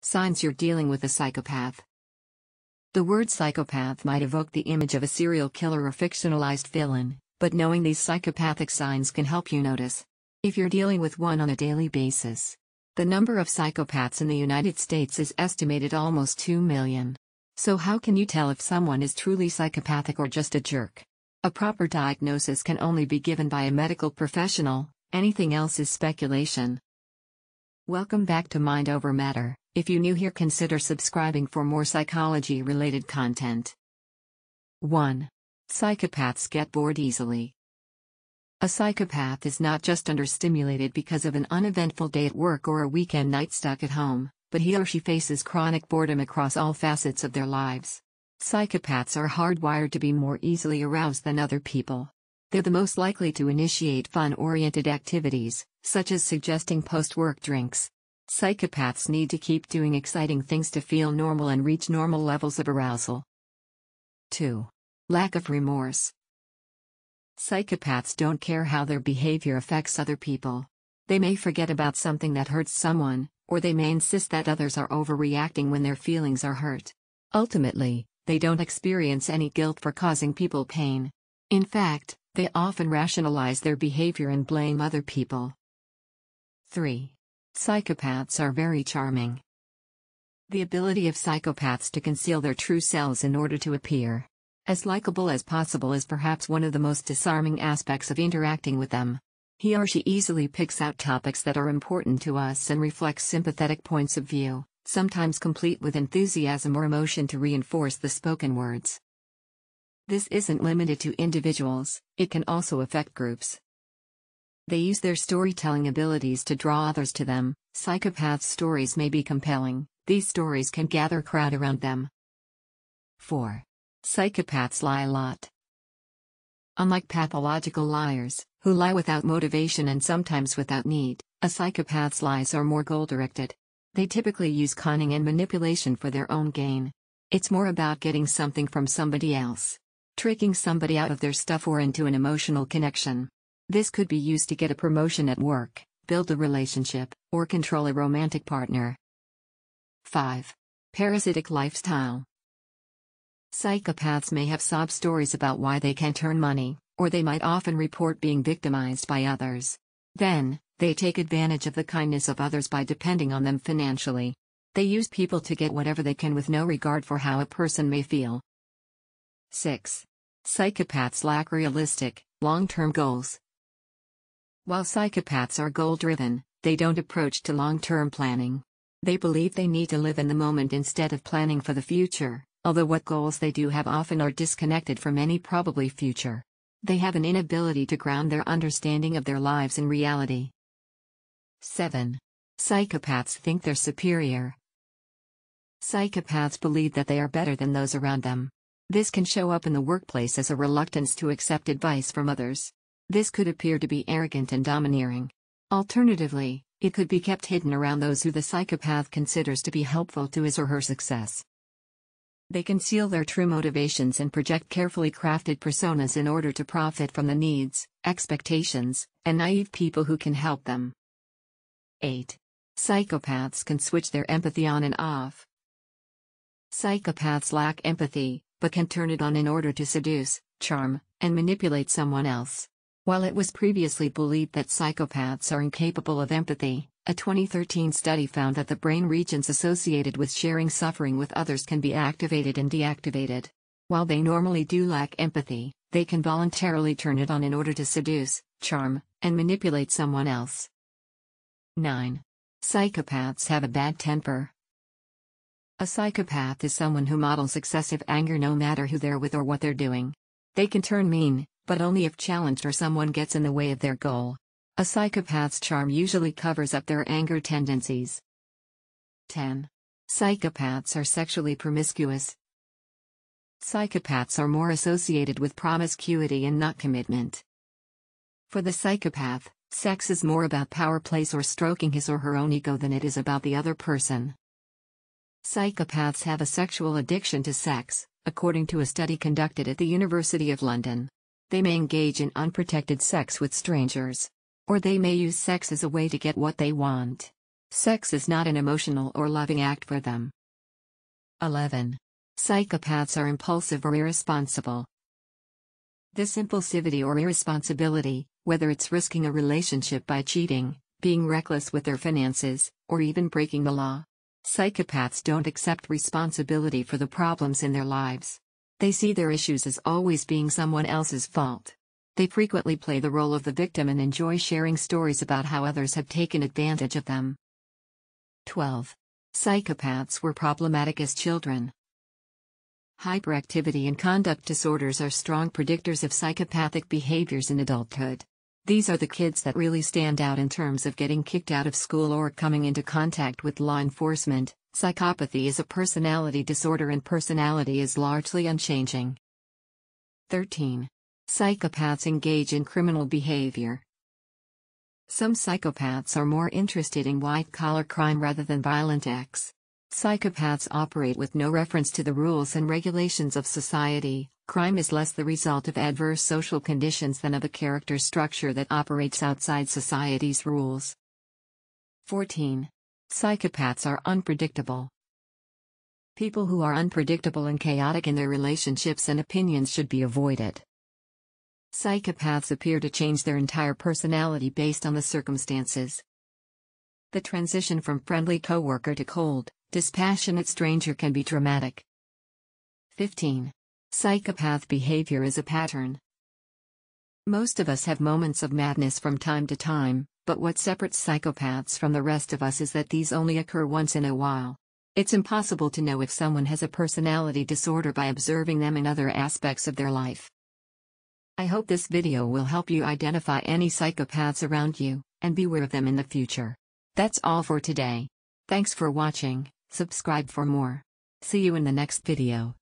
Signs you're dealing with a psychopath. The word psychopath might evoke the image of a serial killer or fictionalized villain, but knowing these psychopathic signs can help you notice if you're dealing with one on a daily basis. The number of psychopaths in the United States is estimated almost 2 million. So how can you tell if someone is truly psychopathic or just a jerk? A proper diagnosis can only be given by a medical professional, anything else is speculation. Welcome back to Mind Over Matter. If you're new here, consider subscribing for more psychology-related content. 1. Psychopaths get bored easily. A psychopath is not just understimulated because of an uneventful day at work or a weekend night stuck at home, but he or she faces chronic boredom across all facets of their lives. Psychopaths are hardwired to be more easily aroused than other people. They're the most likely to initiate fun-oriented activities, such as suggesting post-work drinks. Psychopaths need to keep doing exciting things to feel normal and reach normal levels of arousal. 2. Lack of remorse. Psychopaths don't care how their behavior affects other people. They may forget about something that hurts someone, or they may insist that others are overreacting when their feelings are hurt. Ultimately, they don't experience any guilt for causing people pain. In fact, they often rationalize their behavior and blame other people. 3. Psychopaths are very charming. The ability of psychopaths to conceal their true selves in order to appear as likable as possible is perhaps one of the most disarming aspects of interacting with them. He or she easily picks out topics that are important to us and reflects sympathetic points of view, sometimes complete with enthusiasm or emotion to reinforce the spoken words. This isn't limited to individuals, it can also affect groups. They use their storytelling abilities to draw others to them. Psychopaths' stories may be compelling, these stories can gather a crowd around them. 4. Psychopaths lie a lot. Unlike pathological liars, who lie without motivation and sometimes without need, a psychopath's lies are more goal-directed. They typically use cunning and manipulation for their own gain. It's more about getting something from somebody else, tricking somebody out of their stuff or into an emotional connection. This could be used to get a promotion at work, build a relationship, or control a romantic partner. 5. Parasitic lifestyle. Psychopaths may have sob stories about why they can't earn money, or they might often report being victimized by others. Then, they take advantage of the kindness of others by depending on them financially. They use people to get whatever they can with no regard for how a person may feel. 6. Psychopaths lack realistic, long-term goals. While psychopaths are goal-driven, they don't approach to long-term planning. They believe they need to live in the moment instead of planning for the future, although what goals they do have often are disconnected from any probably future. They have an inability to ground their understanding of their lives in reality. 7. Psychopaths think they're superior. Psychopaths believe that they are better than those around them. This can show up in the workplace as a reluctance to accept advice from others. This could appear to be arrogant and domineering. Alternatively, it could be kept hidden around those who the psychopath considers to be helpful to his or her success. They conceal their true motivations and project carefully crafted personas in order to profit from the needs, expectations, and naive people who can help them. 8. Psychopaths can switch their empathy on and off. Psychopaths lack empathy, but can turn it on in order to seduce, charm, and manipulate someone else. While it was previously believed that psychopaths are incapable of empathy, a 2013 study found that the brain regions associated with sharing suffering with others can be activated and deactivated. While they normally do lack empathy, they can voluntarily turn it on in order to seduce, charm, and manipulate someone else. 9. Psychopaths have a bad temper. A psychopath is someone who models excessive anger no matter who they're with or what they're doing. They can turn mean, but only if challenged or someone gets in the way of their goal. A psychopath's charm usually covers up their anger tendencies. 10. Psychopaths are sexually promiscuous. Psychopaths are more associated with promiscuity and not commitment. For the psychopath, sex is more about power plays or stroking his or her own ego than it is about the other person. Psychopaths have a sexual addiction to sex, according to a study conducted at the University of London. They may engage in unprotected sex with strangers. Or they may use sex as a way to get what they want. Sex is not an emotional or loving act for them. 11. Psychopaths are impulsive or irresponsible. This impulsivity or irresponsibility, whether it's risking a relationship by cheating, being reckless with their finances, or even breaking the law. Psychopaths don't accept responsibility for the problems in their lives. They see their issues as always being someone else's fault. They frequently play the role of the victim and enjoy sharing stories about how others have taken advantage of them. 12. Psychopaths were problematic as children. Hyperactivity and conduct disorders are strong predictors of psychopathic behaviors in adulthood. These are the kids that really stand out in terms of getting kicked out of school or coming into contact with law enforcement. Psychopathy is a personality disorder and personality is largely unchanging. 13. Psychopaths engage in criminal behavior. Some psychopaths are more interested in white-collar crime rather than violent acts. Psychopaths operate with no reference to the rules and regulations of society. Crime is less the result of adverse social conditions than of a character structure that operates outside society's rules. 14. Psychopaths are unpredictable. People who are unpredictable and chaotic in their relationships and opinions should be avoided. Psychopaths appear to change their entire personality based on the circumstances. The transition from friendly coworker to cold, dispassionate stranger can be dramatic. 15. Psychopath behavior is a pattern. Most of us have moments of madness from time to time, but what separates psychopaths from the rest of us is that these only occur once in a while. It's impossible to know if someone has a personality disorder by observing them in other aspects of their life. I hope this video will help you identify any psychopaths around you, and beware of them in the future. That's all for today. Thanks for watching, subscribe for more. See you in the next video.